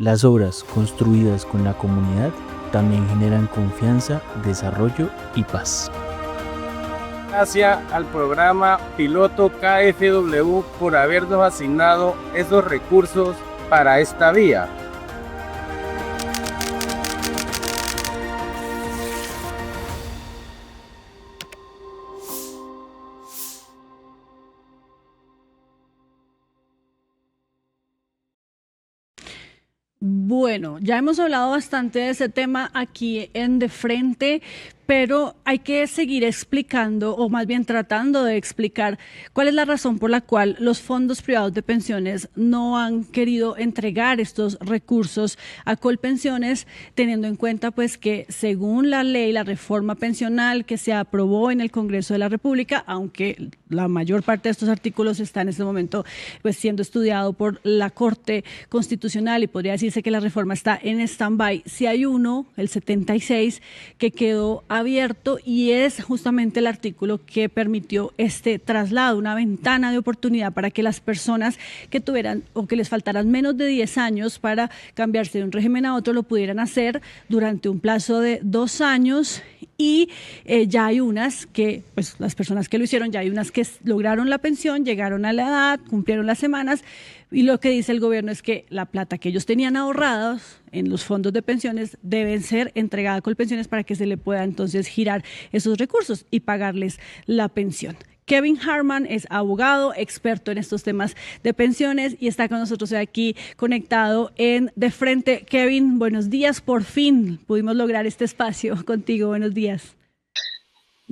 Las obras construidas con la comunidad también generan confianza, desarrollo y paz. Gracias al programa piloto KfW por habernos asignado esos recursos para esta vía. Bueno, ya hemos hablado bastante de ese tema aquí en De Frente, pero hay que seguir explicando, o más bien tratando de explicar cuál es la razón por la cual los fondos privados de pensiones no han querido entregar estos recursos a Colpensiones, teniendo en cuenta pues que según la ley, la reforma pensional que se aprobó en el Congreso de la República, aunque la mayor parte de estos artículos está en este momento pues siendo estudiado por la Corte Constitucional y podría decirse que la reforma está en stand-by, si hay uno, el 76, que quedó abierto y es justamente el artículo que permitió este traslado, una ventana de oportunidad para que las personas que tuvieran o que les faltaran menos de 10 años para cambiarse de un régimen a otro lo pudieran hacer durante un plazo de 2 años y ya hay unas que, pues las personas que lo hicieron, ya hay unas que lograron la pensión, llegaron a la edad, cumplieron las semanas y lo que dice el gobierno es que la plata que ellos tenían ahorrados en los fondos de pensiones deben ser entregada a Colpensiones para que se le pueda entonces girar esos recursos y pagarles la pensión. Kevin Harman es abogado, experto en estos temas de pensiones y está con nosotros aquí conectado en De Frente. Kevin, buenos días, por fin pudimos lograr este espacio contigo, buenos días.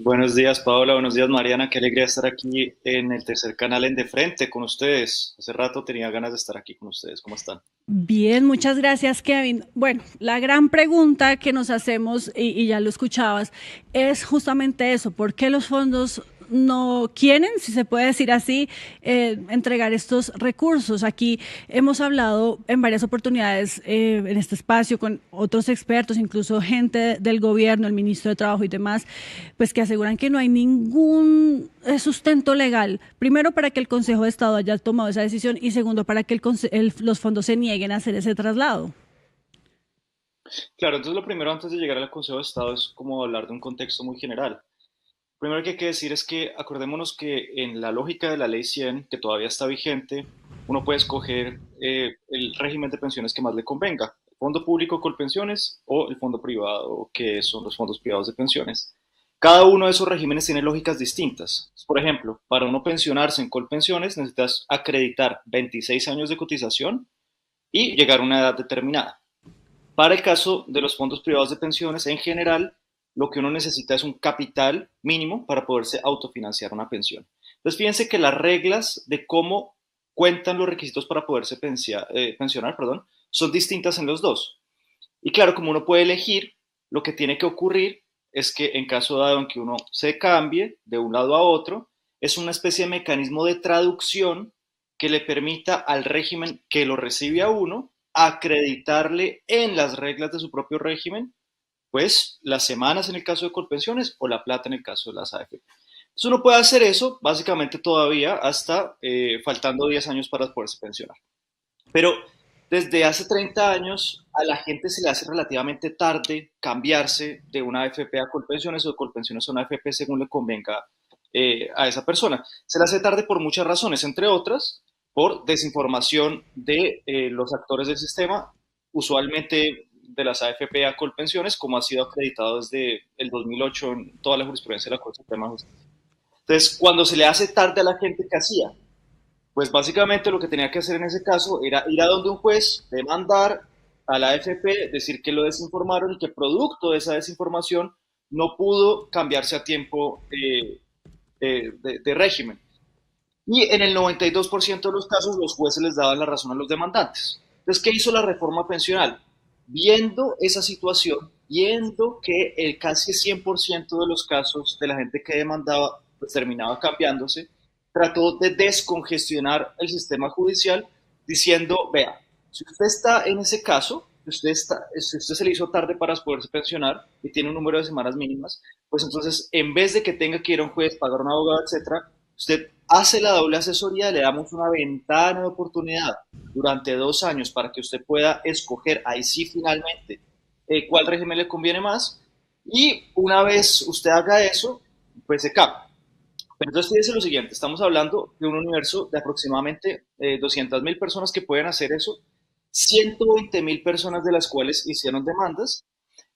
Buenos días, Paola. Buenos días, Mariana. Qué alegría estar aquí en el tercer canal en De Frente con ustedes. Hace rato tenía ganas de estar aquí con ustedes. ¿Cómo están? Bien, muchas gracias, Kevin. Bueno, la gran pregunta que nos hacemos, y ya lo escuchabas, es justamente eso. ¿Por qué los fondos no quieren, si se puede decir así, entregar estos recursos? Aquí hemos hablado en varias oportunidades en este espacio con otros expertos, incluso gente del gobierno, el ministro de Trabajo y demás, pues que aseguran que no hay ningún sustento legal, primero para que el Consejo de Estado haya tomado esa decisión y segundo para que los fondos se nieguen a hacer ese traslado. Claro, entonces lo primero antes de llegar al Consejo de Estado es como hablar de un contexto muy general. Primero que hay que decir es que acordémonos que en la lógica de la Ley 100, que todavía está vigente, uno puede escoger el régimen de pensiones que más le convenga, el fondo público Colpensiones o el fondo privado, que son los fondos privados de pensiones. Cada uno de esos regímenes tiene lógicas distintas. Por ejemplo, para uno pensionarse en Colpensiones necesitas acreditar 26 años de cotización y llegar a una edad determinada. Para el caso de los fondos privados de pensiones, en general, lo que uno necesita es un capital mínimo para poderse autofinanciar una pensión. Entonces, fíjense que las reglas de cómo cuentan los requisitos para poderse pensionar, son distintas en los dos. Y claro, como uno puede elegir, lo que tiene que ocurrir es que en caso dado en que uno se cambie de un lado a otro, es una especie de mecanismo de traducción que le permita al régimen que lo recibe a uno acreditarle en las reglas de su propio régimen pues las semanas en el caso de Colpensiones o la plata en el caso de las AFP. Entonces uno puede hacer eso básicamente todavía hasta faltando 10 años para poderse pensionar. Pero desde hace 30 años a la gente se le hace relativamente tarde cambiarse de una AFP a Colpensiones o de Colpensiones a una AFP según le convenga a esa persona. Se le hace tarde por muchas razones, entre otras por desinformación de los actores del sistema, usualmente de las AFP a Colpensiones, como ha sido acreditado desde el 2008 en toda la jurisprudencia de la Corte Suprema de Justicia. Entonces, cuando se le hace tarde a la gente, ¿qué hacía? Pues básicamente lo que tenía que hacer en ese caso era ir a donde un juez, demandar a la AFP, decir que lo desinformaron y que producto de esa desinformación no pudo cambiarse a tiempo de régimen. Y en el 92% de los casos los jueces les daban la razón a los demandantes. Entonces, ¿qué hizo la reforma pensional? Viendo esa situación, viendo que el casi 100% de los casos de la gente que demandaba pues, terminaba cambiándose, trató de descongestionar el sistema judicial diciendo, vea, si usted está en ese caso, si usted se le hizo tarde para poderse pensionar y tiene un número de semanas mínimas, pues entonces en vez de que tenga que ir a un juez, pagar un abogado, etcétera, usted hace la doble asesoría, le damos una ventana de oportunidad durante 2 años para que usted pueda escoger ahí sí finalmente cuál régimen le conviene más, y una vez usted haga eso, pues se cambia. Pero entonces fíjese lo siguiente, estamos hablando de un universo de aproximadamente 200.000 personas que pueden hacer eso, 120.000 personas de las cuales hicieron demandas,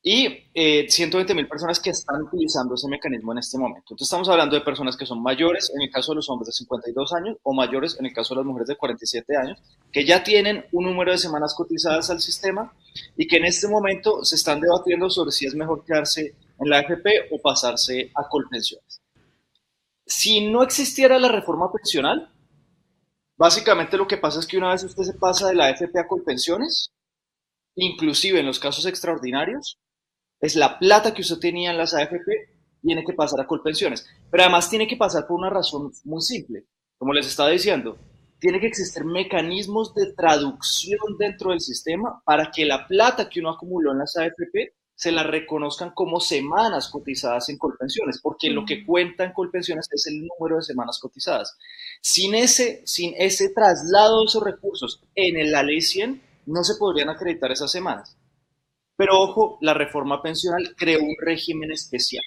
y 120.000 personas que están utilizando ese mecanismo en este momento. Entonces estamos hablando de personas que son mayores, en el caso de los hombres de 52 años, o mayores en el caso de las mujeres de 47 años, que ya tienen un número de semanas cotizadas al sistema y que en este momento se están debatiendo sobre si es mejor quedarse en la AFP o pasarse a Colpensiones. Si no existiera la reforma pensional, básicamente lo que pasa es que una vez usted se pasa de la AFP a Colpensiones, inclusive en los casos extraordinarios, es la plata que usted tenía en las AFP, tiene que pasar a Colpensiones. Pero además tiene que pasar por una razón muy simple. Como les estaba diciendo, tiene que existir mecanismos de traducción dentro del sistema para que la plata que uno acumuló en las AFP se la reconozcan como semanas cotizadas en Colpensiones, porque lo que cuenta en Colpensiones es el número de semanas cotizadas. Sin ese traslado de esos recursos en la ley 100, no se podrían acreditar esas semanas. Pero ojo, la reforma pensional creó un régimen especial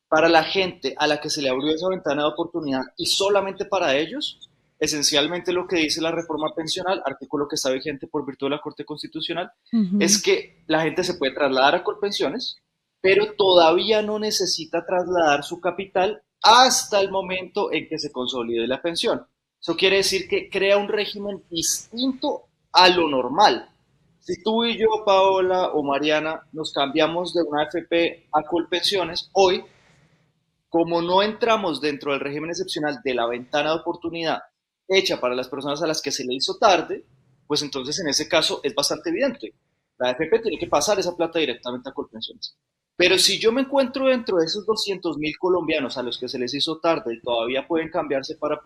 para la gente a la que se le abrió esa ventana de oportunidad, y solamente para ellos. Esencialmente lo que dice la reforma pensional, artículo que está vigente por virtud de la Corte Constitucional, es que la gente se puede trasladar a Colpensiones, pero todavía no necesita trasladar su capital hasta el momento en que se consolide la pensión. Eso quiere decir que crea un régimen distinto a lo normal. Si tú y yo, Paola o Mariana, nos cambiamos de una AFP a Colpensiones, hoy, como no entramos dentro del régimen excepcional de la ventana de oportunidad hecha para las personas a las que se le hizo tarde, pues entonces en ese caso es bastante evidente. La AFP tiene que pasar esa plata directamente a Colpensiones. Pero si yo me encuentro dentro de esos 200.000 colombianos a los que se les hizo tarde y todavía pueden cambiarse para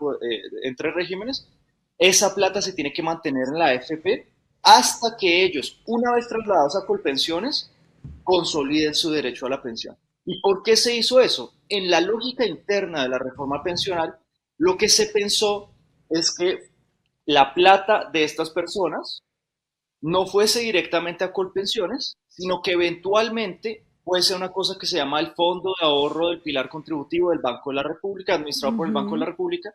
entre regímenes, esa plata se tiene que mantener en la AFP hasta que ellos, una vez trasladados a Colpensiones, consoliden su derecho a la pensión. ¿Y por qué se hizo eso? En la lógica interna de la reforma pensional, lo que se pensó es que la plata de estas personas no fuese directamente a Colpensiones, sino que eventualmente fuese una cosa que se llama el Fondo de Ahorro del Pilar Contributivo del Banco de la República, administrado por el Banco de la República,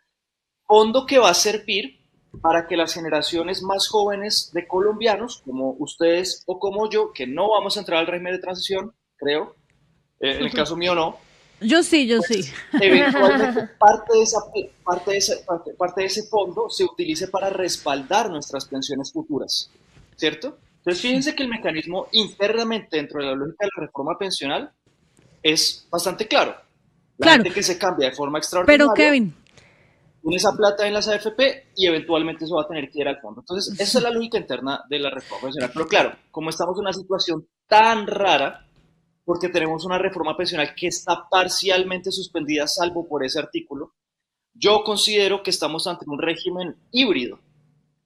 fondo que va a servir para que las generaciones más jóvenes de colombianos, como ustedes o como yo, que no vamos a entrar al régimen de transición, creo, en el caso mío no. Yo sí. Eventualmente parte de ese fondo se utilice para respaldar nuestras pensiones futuras, ¿cierto? Entonces fíjense que el mecanismo internamente dentro de la lógica de la reforma pensional es bastante claro. La gente que se cambia de forma extraordinaria, pero Kevin, pone esa plata en las AFP y eventualmente eso va a tener que ir al fondo. Entonces esa es la lógica interna de la reforma pensional. Pero claro, como estamos en una situación tan rara, porque tenemos una reforma pensional que está parcialmente suspendida, salvo por ese artículo, yo considero que estamos ante un régimen híbrido.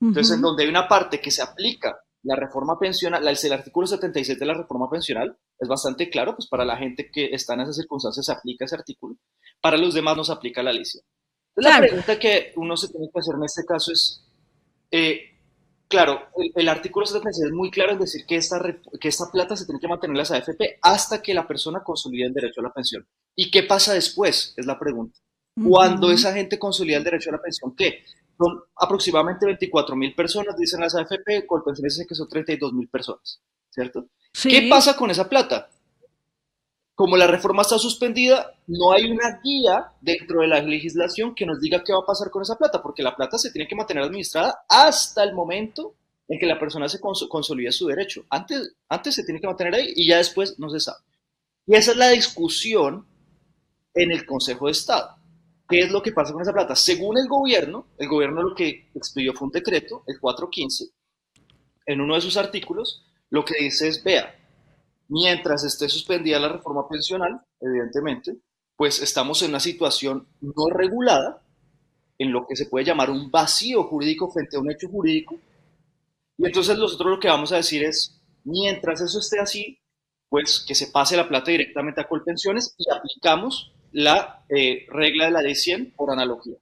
Entonces, en donde hay una parte que se aplica la reforma pensional, el artículo 76 de la reforma pensional es bastante claro, pues para la gente que está en esas circunstancias se aplica ese artículo, para los demás no se aplica la ley 100. Entonces, la pregunta que uno se tiene que hacer en este caso es, claro, el artículo 76 es muy claro en decir que esta plata se tiene que mantener en las AFP hasta que la persona consolide el derecho a la pensión. ¿Y qué pasa después? Es la pregunta. Cuando esa gente consolida el derecho a la pensión, ¿qué? Son aproximadamente 24.000 personas, dicen las AFP, Colpensiones dicen que son 32.000 personas, ¿cierto? Sí. ¿Qué pasa con esa plata? Como la reforma está suspendida, no hay una guía dentro de la legislación que nos diga qué va a pasar con esa plata, porque la plata se tiene que mantener administrada hasta el momento en que la persona se consolide su derecho. Antes se tiene que mantener ahí y ya después no se sabe. Y esa es la discusión en el Consejo de Estado. ¿Qué es lo que pasa con esa plata? Según el gobierno lo que expidió fue un decreto, el 415, en uno de sus artículos, lo que dice es, vea, mientras esté suspendida la reforma pensional, evidentemente, pues estamos en una situación no regulada, en lo que se puede llamar un vacío jurídico frente a un hecho jurídico, y entonces nosotros lo que vamos a decir es, mientras eso esté así, pues que se pase la plata directamente a Colpensiones y aplicamos la regla de la ley 100 por analogía.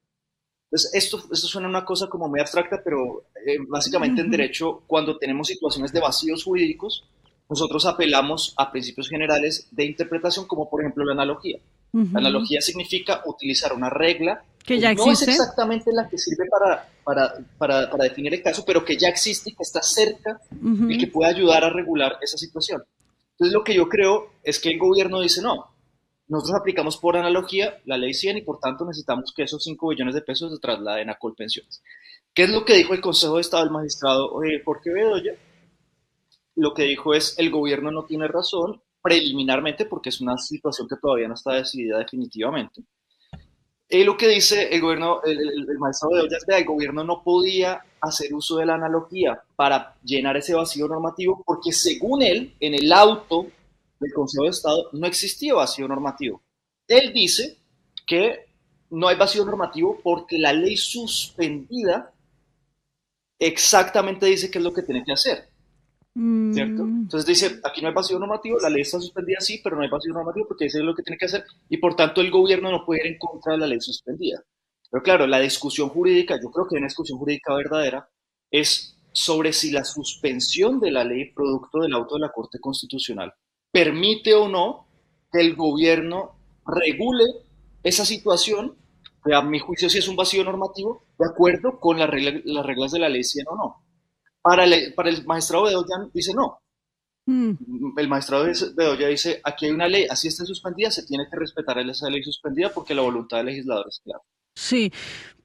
Entonces, esto suena una cosa como muy abstracta, pero básicamente en derecho, cuando tenemos situaciones de vacíos jurídicos, nosotros apelamos a principios generales de interpretación, como por ejemplo la analogía. La Ujú. analogía significa utilizar una regla Que que ya no es existe. exactamente la que sirve para definir el caso, pero que ya existe y que está cerca y que Ujú. puede ayudar a regular esa situación. Entonces, lo que yo creo es que el gobierno dice, no, nosotros aplicamos por analogía la ley 100 y por tanto necesitamos que esos 5 billones de pesos se trasladen a Colpensiones. ¿Qué es lo que dijo el Consejo de Estado del magistrado Jorge Bedoya? Lo que dijo es el gobierno no tiene razón preliminarmente porque es una situación que todavía no está decidida definitivamente. Lo que dice el gobierno, el magistrado Bedoya es que el gobierno no podía hacer uso de la analogía para llenar ese vacío normativo porque según él, en el auto del Consejo de Estado no existía vacío normativo. Él dice que no hay vacío normativo porque la ley suspendida exactamente dice qué es lo que tiene que hacer. ¿Cierto? Mm. Entonces dice, aquí no hay vacío normativo, la ley está suspendida sí, pero no hay vacío normativo porque eso es lo que tiene que hacer y por tanto el gobierno no puede ir en contra de la ley suspendida. Pero claro, la discusión jurídica, yo creo que una discusión jurídica verdadera es sobre si la suspensión de la ley producto del auto de la Corte Constitucional permite o no que el gobierno regule esa situación, que a mi juicio sí es un vacío normativo, de acuerdo con las reglas de la ley 100 o no. Para el magistrado Bedoya dice no. Mm. El magistrado Bedoya dice, aquí hay una ley, así está suspendida, se tiene que respetar esa ley suspendida porque la voluntad del legislador es clara. Sí,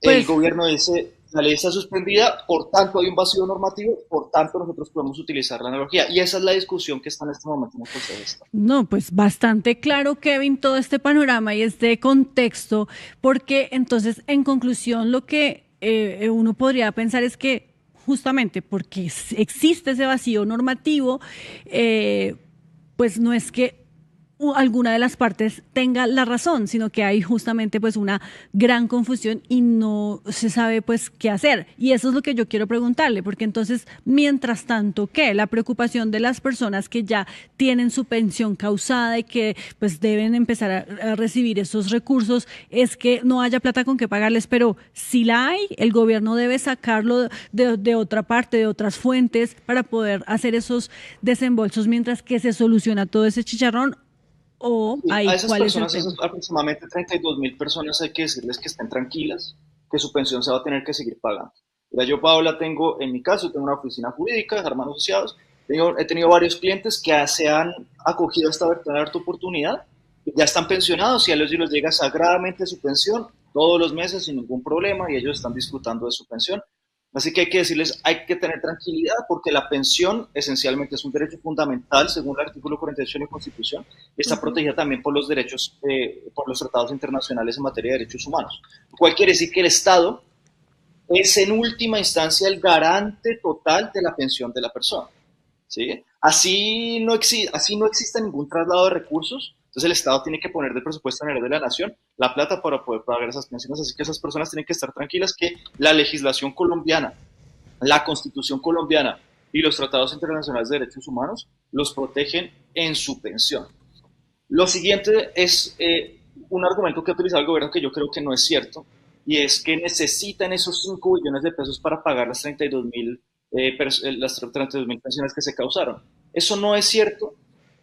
El pues gobierno dice, la ley está suspendida, por tanto hay un vacío normativo, por tanto nosotros podemos utilizar la analogía. Y esa es la discusión que está en este momento en el Consejo de Estado. no, pues bastante claro, Kevin, todo este panorama y este contexto, porque entonces, en conclusión, lo que uno podría pensar es que justamente porque existe ese vacío normativo, eh, pues no es que alguna de las partes tenga la razón, sino que hay justamente pues una gran confusión y no se sabe pues qué hacer. Y eso es lo que yo quiero preguntarle, porque entonces, mientras tanto, ¿qué? La preocupación de las personas que ya tienen su pensión causada y que pues deben empezar a recibir esos recursos es que no haya plata con que pagarles, pero si la hay, el gobierno debe sacarlo de otra parte, de otras fuentes, para poder hacer esos desembolsos mientras que se soluciona todo ese chicharrón. ¿O Y a ahí esas cuál es el personas, tema? esas aproximadamente 32.000 personas, hay que decirles que estén tranquilas, que su pensión se va a tener que seguir pagando. Mira, yo, Paola, tengo, en mi caso, tengo una oficina jurídica de hermanos asociados, he tenido varios clientes que se han acogido a esta verdadera oportunidad, que ya están pensionados y a ellos les llega sagradamente su pensión todos los meses sin ningún problema y ellos están disfrutando de su pensión. Así que hay que decirles, hay que tener tranquilidad porque la pensión esencialmente es un derecho fundamental según el artículo 48 de la Constitución y está Ujú. protegida también por los derechos, por los tratados internacionales en materia de derechos humanos. Lo cual quiere decir que el Estado es en última instancia el garante total de la pensión de la persona. ¿Sí? Así no existe ningún traslado de recursos, entonces el Estado tiene que poner del presupuesto general de la nación la plata para poder pagar esas pensiones, así que esas personas tienen que estar tranquilas que la legislación colombiana, la constitución colombiana y los tratados internacionales de derechos humanos los protegen en su pensión. Lo siguiente es un argumento que ha utilizado el gobierno que yo creo que no es cierto, y es que necesitan esos 5 billones de pesos para pagar las 32.000 pensiones que se causaron. Eso no es cierto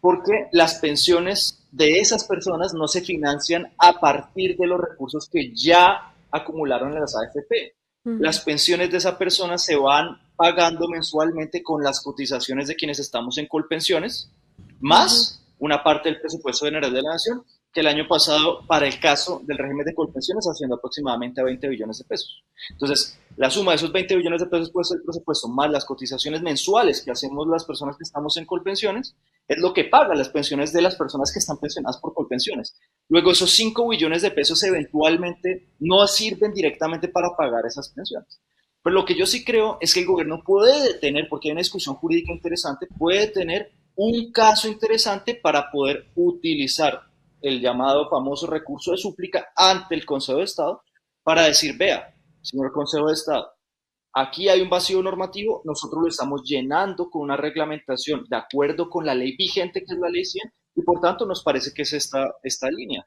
porque las pensiones de esas personas no se financian a partir de los recursos que ya acumularon en las AFP. Las pensiones de esas personas se van pagando mensualmente con las cotizaciones de quienes estamos en Colpensiones, Ujú. más una parte del presupuesto general de la nación, que el año pasado, para el caso del régimen de Colpensiones, asciende aproximadamente a 20 billones de pesos. Entonces, la suma de esos 20 billones de pesos puede ser el presupuesto más las cotizaciones mensuales que hacemos las personas que estamos en Colpensiones, es lo que paga las pensiones de las personas que están pensionadas por Colpensiones. Luego, esos 5 billones de pesos eventualmente no sirven directamente para pagar esas pensiones. Pero lo que yo sí creo es que el gobierno puede tener, porque hay una discusión jurídica interesante, puede tener un caso interesante para poder utilizar el llamado famoso recurso de súplica ante el Consejo de Estado para decir, vea, señor Consejo de Estado, aquí hay un vacío normativo, nosotros lo estamos llenando con una reglamentación de acuerdo con la ley vigente, que es la ley 100, y por tanto nos parece que es esta línea.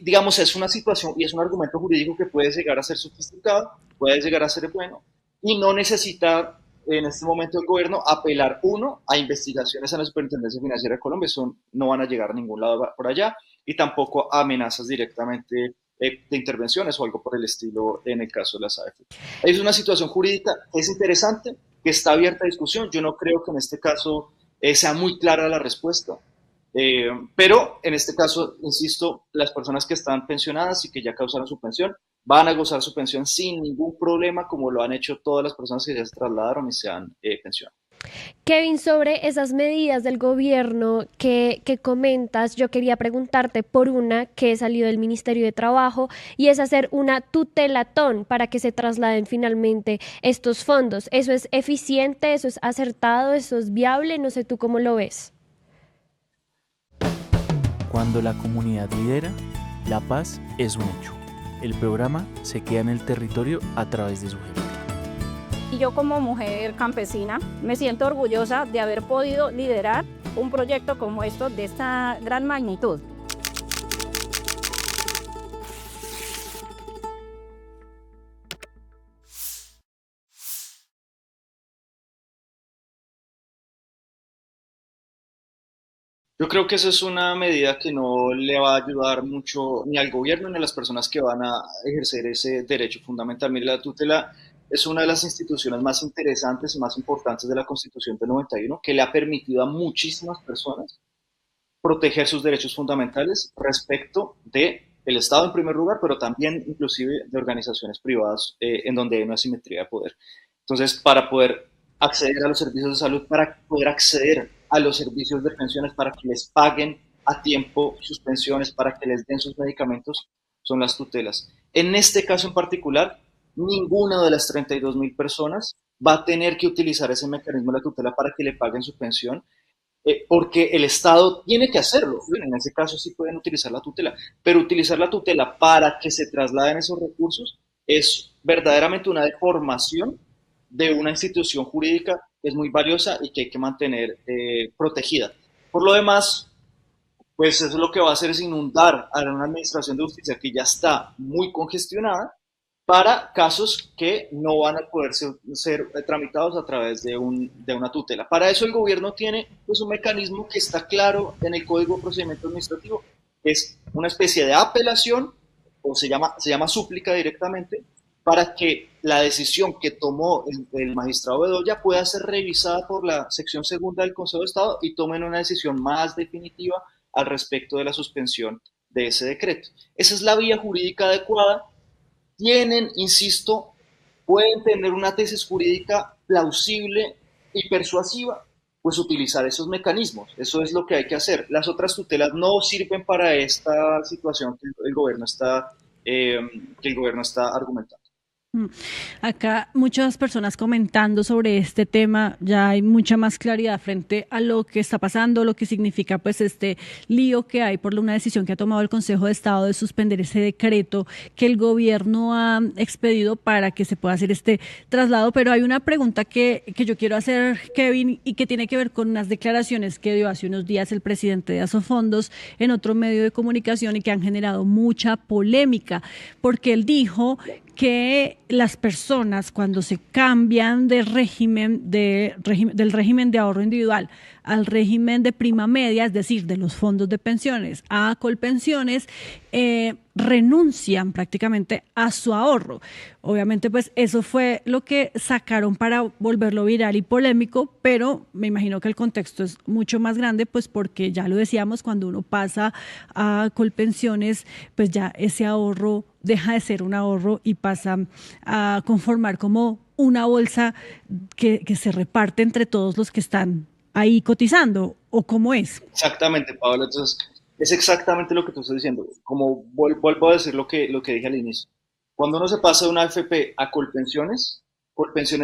digamos, es una situación y es un argumento jurídico que puede llegar a ser sofisticado, puede llegar a ser bueno, y no necesita en este momento el gobierno apelar, uno, a investigaciones en la Superintendencia Financiera de Colombia, eso no van a llegar a ningún lado por allá, y tampoco a amenazas directamente de intervenciones o algo por el estilo en el caso de las AFP. Es una situación jurídica que es interesante, que está abierta a discusión. Yo no creo que en este caso sea muy clara la respuesta. Pero en este caso, insisto, las personas que están pensionadas y que ya causaron su pensión van a gozar su pensión sin ningún problema, como lo han hecho todas las personas que ya se trasladaron y se han pensionado. Kevin, sobre esas medidas del gobierno que comentas, yo quería preguntarte por una que salió del Ministerio de Trabajo y es hacer una tutelatón para que se trasladen finalmente estos fondos. ¿Eso es eficiente? ¿Eso es acertado? ¿Eso es viable? No sé tú cómo lo ves. Cuando la comunidad lidera, la paz es un hecho. El programa se queda en el territorio a través de su gente. Y yo como mujer campesina me siento orgullosa de haber podido liderar un proyecto como esto de esta gran magnitud. Yo creo que esa es una medida que no le va a ayudar mucho ni al gobierno ni a las personas que van a ejercer ese derecho fundamental. Mire, la tutela es una de las instituciones más interesantes y más importantes de la Constitución del 91, que le ha permitido a muchísimas personas proteger sus derechos fundamentales respecto de el Estado en primer lugar, pero también inclusive de organizaciones privadas en donde hay una asimetría de poder. Entonces, para poder acceder a los servicios de salud, para poder acceder a los servicios de pensiones, para que les paguen a tiempo sus pensiones, para que les den sus medicamentos, son las tutelas. En este caso en particular, ninguna de las 32.000 personas va a tener que utilizar ese mecanismo de la tutela para que le paguen su pensión, porque el Estado tiene que hacerlo. Bueno, en ese caso sí pueden utilizar la tutela, pero utilizar la tutela para que se trasladen esos recursos es verdaderamente una deformación de una institución jurídica que es muy valiosa y que hay que mantener protegida. Por lo demás, pues eso lo que va a hacer es inundar a una administración de justicia que ya está muy congestionada para casos que no van a poder ser tramitados a través de una tutela. Para eso el gobierno tiene pues, un mecanismo que está claro en el Código de Procedimiento Administrativo, que es una especie de apelación, o se llama súplica directamente, para que la decisión que tomó el magistrado Bedoya pueda ser revisada por la sección segunda del Consejo de Estado y tomen una decisión más definitiva al respecto de la suspensión de ese decreto. Esa es la vía jurídica adecuada. Pueden tener una tesis jurídica plausible y persuasiva, pues utilizar esos mecanismos. Eso es lo que hay que hacer. Las otras tutelas no sirven para esta situación que el gobierno está argumentando. Acá muchas personas comentando sobre este tema, ya hay mucha más claridad frente a lo que está pasando, lo que significa pues este lío que hay por una decisión que ha tomado el Consejo de Estado de suspender ese decreto que el gobierno ha expedido para que se pueda hacer este traslado. Pero hay una pregunta que yo quiero hacer, Kevin, y que tiene que ver con unas declaraciones que dio hace unos días el presidente de Asofondos en otro medio de comunicación y que han generado mucha polémica, porque él dijo que las personas cuando se cambian del régimen de ahorro individual al régimen de prima media, es decir, de los fondos de pensiones a Colpensiones, renuncian prácticamente a su ahorro. Obviamente, pues eso fue lo que sacaron para volverlo viral y polémico, pero me imagino que el contexto es mucho más grande, pues porque ya lo decíamos, cuando uno pasa a Colpensiones, pues ya ese ahorro deja de ser un ahorro y pasa a conformar como una bolsa que se reparte entre todos los que están ahí cotizando, ¿o cómo es? Exactamente, Pablo. Entonces, es exactamente lo que tú estás diciendo. Como vuelvo a decir lo que dije al inicio. Cuando uno se pasa de una AFP a Colpensiones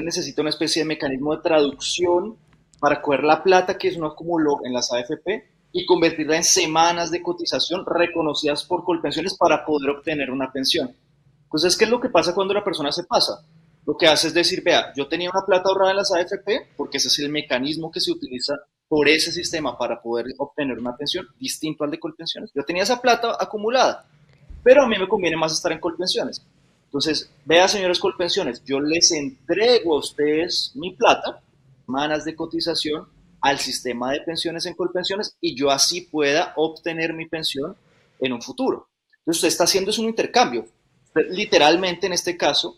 necesita una especie de mecanismo de traducción para coger la plata que uno acumuló en las AFP y convertirla en semanas de cotización reconocidas por Colpensiones para poder obtener una pensión. Entonces, ¿qué es lo que pasa cuando la persona se pasa? Lo que hace es decir, vea, yo tenía una plata ahorrada en las AFP, porque ese es el mecanismo que se utiliza por ese sistema para poder obtener una pensión distinto al de Colpensiones. Yo tenía esa plata acumulada, pero a mí me conviene más estar en Colpensiones. Entonces, vea, señores Colpensiones, yo les entrego a ustedes mi plata, semanas de cotización, al sistema de pensiones en Colpensiones y yo así pueda obtener mi pensión en un futuro. Entonces, usted está haciendo es un intercambio. Usted, literalmente, en este caso,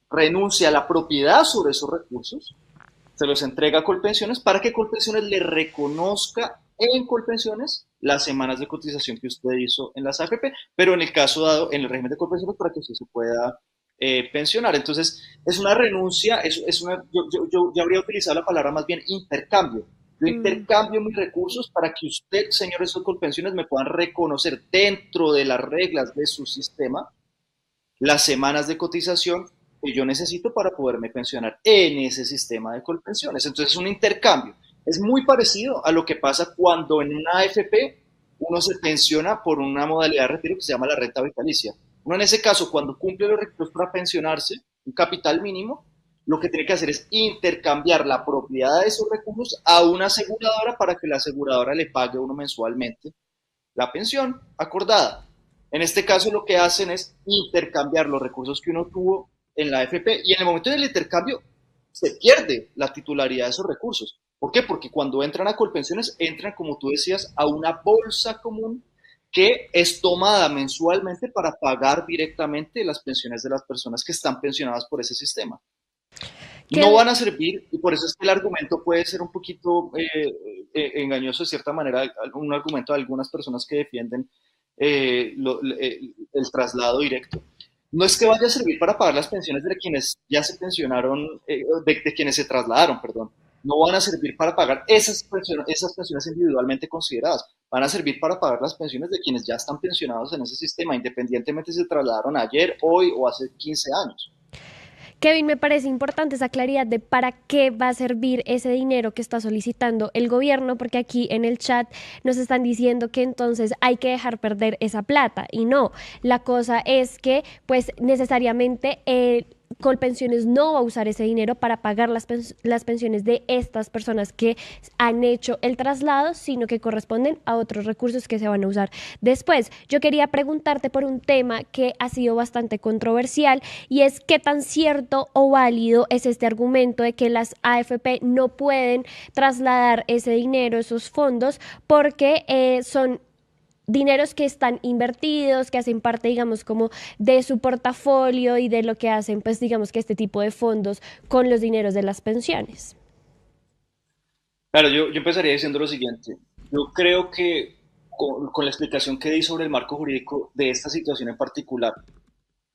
renuncia a la propiedad sobre esos recursos, se los entrega a Colpensiones para que Colpensiones le reconozca en Colpensiones las semanas de cotización que usted hizo en las AFP, pero en el caso dado, en el régimen de Colpensiones, para que usted se pueda pensionar. Entonces, es una renuncia, yo habría utilizado la palabra más bien intercambio. Yo intercambio mis recursos para que usted, señores de Colpensiones, me puedan reconocer dentro de las reglas de su sistema las semanas de cotización que yo necesito para poderme pensionar en ese sistema de Colpensiones. Entonces, es un intercambio. Es muy parecido a lo que pasa cuando en una AFP uno se pensiona por una modalidad de retiro que se llama la renta vitalicia. Uno en ese caso, cuando cumple los requisitos para pensionarse, un capital mínimo, lo que tiene que hacer es intercambiar la propiedad de esos recursos a una aseguradora para que la aseguradora le pague a uno mensualmente la pensión acordada. En este caso lo que hacen es intercambiar los recursos que uno tuvo en la AFP y en el momento del intercambio se pierde la titularidad de esos recursos. ¿Por qué? Porque cuando entran a Colpensiones, entran, como tú decías, a una bolsa común que es tomada mensualmente para pagar directamente las pensiones de las personas que están pensionadas por ese sistema. No van a servir, y por eso es que el argumento puede ser un poquito engañoso de cierta manera, un argumento de algunas personas que defienden el traslado directo. No es que vaya a servir para pagar las pensiones de quienes ya se pensionaron, de quienes se trasladaron, perdón. No van a servir para pagar esas pensiones individualmente consideradas. Van a servir para pagar las pensiones de quienes ya están pensionados en ese sistema, independientemente si se trasladaron ayer, hoy o hace 15 años. Kevin, me parece importante esa claridad de para qué va a servir ese dinero que está solicitando el gobierno, porque aquí en el chat nos están diciendo que entonces hay que dejar perder esa plata y no, la cosa es que pues necesariamente Colpensiones no va a usar ese dinero para pagar las pensiones de estas personas que han hecho el traslado, sino que corresponden a otros recursos que se van a usar después. Yo quería preguntarte por un tema que ha sido bastante controversial y es qué tan cierto o válido es este argumento de que las AFP no pueden trasladar ese dinero, esos fondos, porque son dineros que están invertidos, que hacen parte, digamos, como de su portafolio y de lo que hacen, pues, digamos, que este tipo de fondos con los dineros de las pensiones. Claro, yo empezaría diciendo lo siguiente. Yo creo que con la explicación que di sobre el marco jurídico de esta situación en particular,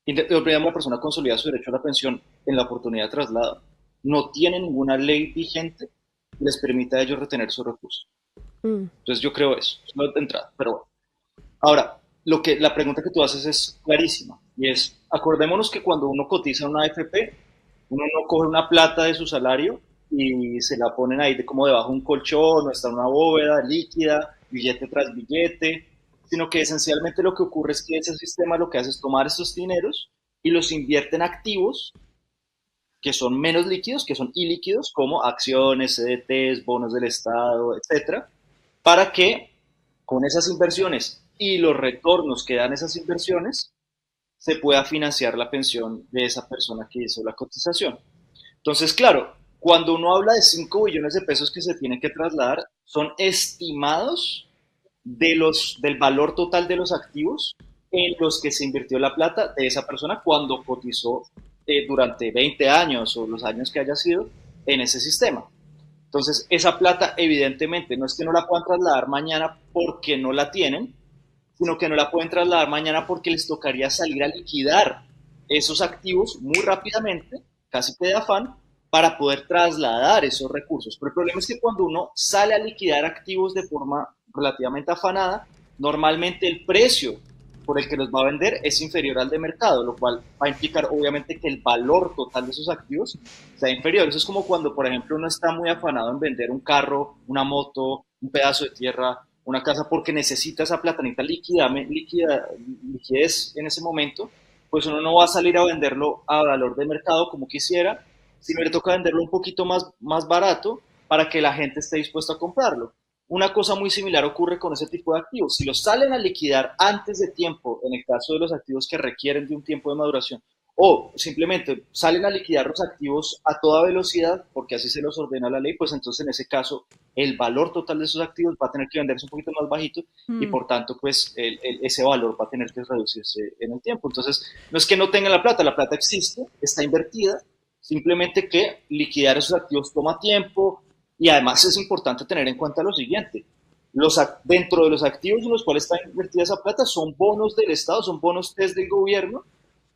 la persona consolida su derecho a la pensión en la oportunidad de traslado. No tiene ninguna ley vigente que les permita a ellos retener sus recursos. Entonces yo creo eso, no de entrada, pero bueno. Ahora, la pregunta que tú haces es clarísima, y es, acordémonos que cuando uno cotiza una AFP, uno no coge una plata de su salario y se la ponen ahí como debajo de un colchón, o está en una bóveda líquida, billete tras billete, sino que esencialmente lo que ocurre es que ese sistema lo que hace es tomar estos dineros y los invierte en activos que son menos líquidos, que son ilíquidos, como acciones, CDTs, bonos del Estado, etcétera, para que con esas inversiones y los retornos que dan esas inversiones, se pueda financiar la pensión de esa persona que hizo la cotización. Entonces, claro, cuando uno habla de 5 billones de pesos que se tienen que trasladar, son estimados del valor total de los activos en los que se invirtió la plata de esa persona cuando cotizó durante 20 años o los años que haya sido en ese sistema. Entonces, esa plata evidentemente no es que no la puedan trasladar mañana porque no la tienen, sino que no la pueden trasladar mañana porque les tocaría salir a liquidar esos activos muy rápidamente, casi que de afán, para poder trasladar esos recursos. Pero el problema es que cuando uno sale a liquidar activos de forma relativamente afanada, normalmente el precio por el que los va a vender es inferior al de mercado, lo cual va a implicar obviamente que el valor total de esos activos sea inferior. Eso es como cuando, por ejemplo, uno está muy afanado en vender un carro, una moto, un pedazo de tierra, una casa, porque necesita esa platanita liquidez en ese momento, pues uno no va a salir a venderlo a valor de mercado como quisiera, sino le toca venderlo un poquito más barato para que la gente esté dispuesta a comprarlo. Una cosa muy similar ocurre con ese tipo de activos. Si los salen a liquidar antes de tiempo, en el caso de los activos que requieren de un tiempo de maduración, o simplemente salen a liquidar los activos a toda velocidad, porque así se los ordena la ley, pues entonces en ese caso el valor total de esos activos va a tener que venderse un poquito más bajito y por tanto pues ese valor va a tener que reducirse en el tiempo. Entonces no es que no tengan la plata existe, está invertida, simplemente que liquidar esos activos toma tiempo y además es importante tener en cuenta lo siguiente. Dentro de los activos en los cuales está invertida esa plata son bonos del Estado, son bonos TES del gobierno,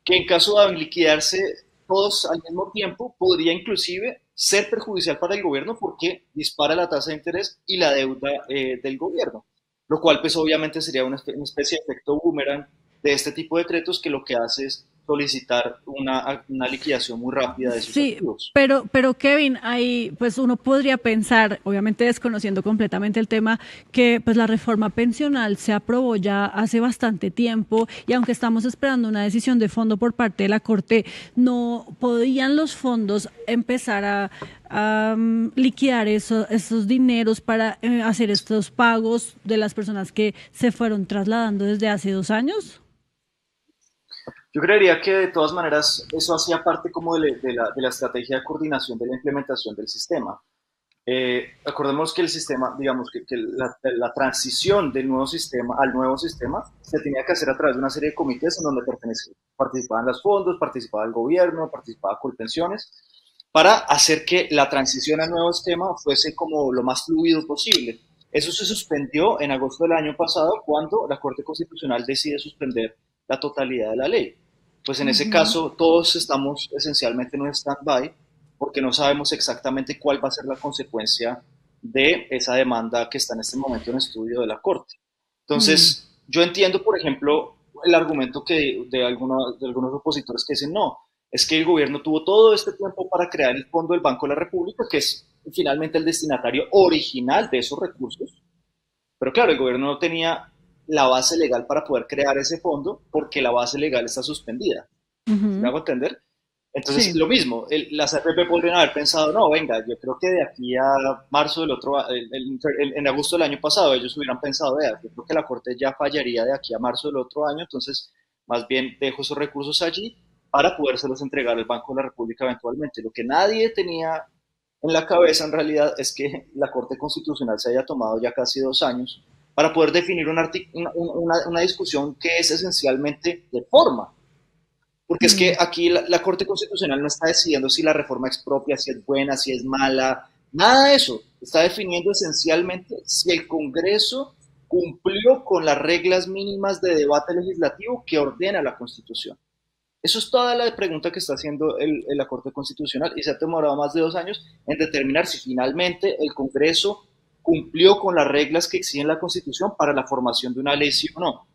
que en caso de liquidarse todos al mismo tiempo, podría inclusive ser perjudicial para el gobierno porque dispara la tasa de interés y la deuda del gobierno, lo cual pues obviamente sería una especie de efecto boomerang de este tipo de decretos que lo que hace es solicitar una liquidación muy rápida de sus activos. Pero Kevin, ahí pues uno podría pensar, obviamente desconociendo completamente el tema, que pues la reforma pensional se aprobó ya hace bastante tiempo y aunque estamos esperando una decisión de fondo por parte de la Corte, ¿no podían los fondos empezar a liquidar esos dineros para hacer estos pagos de las personas que se fueron trasladando desde hace 2 años? Yo creería que de todas maneras eso hacía parte como de la estrategia de coordinación de la implementación del sistema. Acordemos que el sistema, digamos que la transición del nuevo sistema al nuevo sistema se tenía que hacer a través de una serie de comités en donde participaban los fondos, participaba el gobierno, participaba Colpensiones, para hacer que la transición al nuevo sistema fuese como lo más fluido posible. Eso se suspendió en agosto del año pasado cuando la Corte Constitucional decide suspender la totalidad de la ley. Pues en ese caso todos estamos esencialmente en un stand-by porque no sabemos exactamente cuál va a ser la consecuencia de esa demanda que está en este momento en estudio de la Corte. Entonces, yo entiendo, por ejemplo, el argumento de algunos opositores que dicen no, es que el gobierno tuvo todo este tiempo para crear el Fondo del Banco de la República, que es finalmente el destinatario original de esos recursos, pero claro, el gobierno no tenía la base legal para poder crear ese fondo porque la base legal está suspendida. ¿Me hago entender? Entonces, sí. Lo mismo, las AFP podrían haber pensado, no, venga, yo creo que de aquí a marzo del otro, en agosto del año pasado, ellos hubieran pensado, vea, yo creo que la Corte ya fallaría de aquí a marzo del otro año, entonces, más bien dejo esos recursos allí para podérselos entregar al Banco de la República eventualmente. Lo que nadie tenía en la cabeza, en realidad, es que la Corte Constitucional se haya tomado ya casi 2 años para poder definir una discusión que es esencialmente de forma. Porque es que aquí la Corte Constitucional no está decidiendo si la reforma expropia, si es buena, si es mala, nada de eso. Está definiendo esencialmente si el Congreso cumplió con las reglas mínimas de debate legislativo que ordena la Constitución. Eso es toda la pregunta que está haciendo la Corte Constitucional y se ha demorado más de 2 años en determinar si finalmente el Congreso cumplió con las reglas que exigen la Constitución para la formación de una ley, sí o no.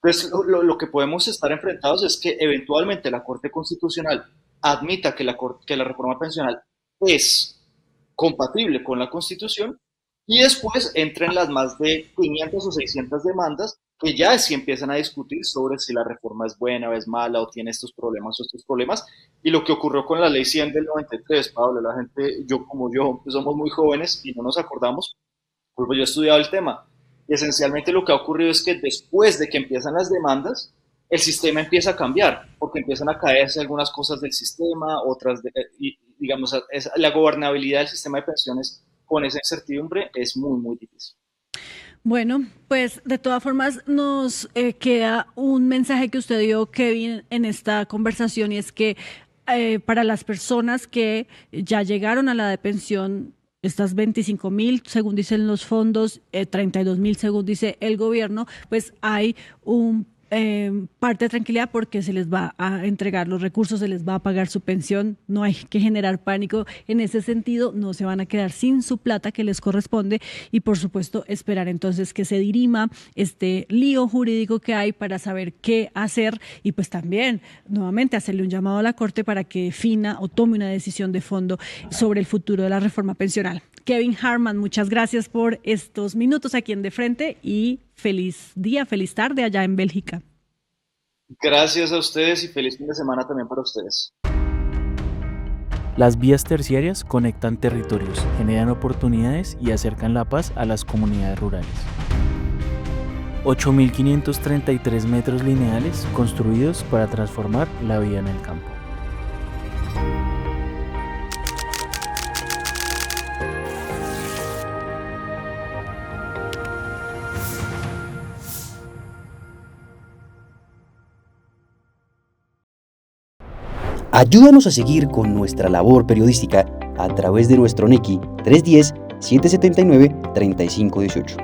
Entonces, lo que podemos estar enfrentados es que eventualmente la Corte Constitucional admita que la reforma pensional es compatible con la Constitución y después entren las más de 500 o 600 demandas que ya sí empiezan a discutir sobre si la reforma es buena o es mala o tiene estos problemas o estos problemas. Y lo que ocurrió con la ley 100 del 93, Pablo, la gente, como yo, pues somos muy jóvenes y no nos acordamos, pues yo he estudiado el tema. Y esencialmente lo que ha ocurrido es que después de que empiezan las demandas, el sistema empieza a cambiar, porque empiezan a caerse algunas cosas del sistema, otras, y digamos, la gobernabilidad del sistema de pensiones con esa incertidumbre es muy, muy difícil. Bueno, pues de todas formas nos queda un mensaje que usted dio, Kevin, en esta conversación, y es que para las personas que ya llegaron a la de pensión, estas 25,000, según dicen los fondos, 32,000, según dice el gobierno, pues hay un parte de tranquilidad porque se les va a entregar los recursos, se les va a pagar su pensión, no hay que generar pánico en ese sentido, no se van a quedar sin su plata que les corresponde y por supuesto esperar entonces que se dirima este lío jurídico que hay para saber qué hacer y pues también nuevamente hacerle un llamado a la Corte para que defina o tome una decisión de fondo sobre el futuro de la reforma pensional. Kevin Harman, muchas gracias por estos minutos aquí en De Frente y feliz día, feliz tarde allá en Bélgica. Gracias a ustedes y feliz fin de semana también para ustedes. Las vías terciarias conectan territorios, generan oportunidades y acercan la paz a las comunidades rurales. 8.533 metros lineales construidos para transformar la vida en el campo. Ayúdanos a seguir con nuestra labor periodística a través de nuestro NECI 310-779-3518.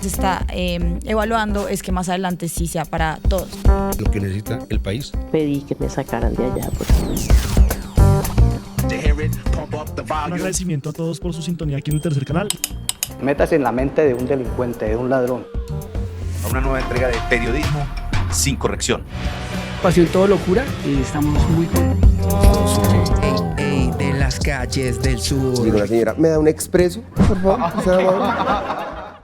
Se está evaluando es que más adelante sí sea para todos. Lo que necesita el país. Pedí que me sacaran de allá. Un agradecimiento a todos por su sintonía aquí en el tercer canal. Métase en la mente de un delincuente, de un ladrón. A una nueva entrega de periodismo sin corrección. Pasión todo locura y estamos muy contentos. De las calles del sur. Digo, la señora, ¿me da un expreso, por favor?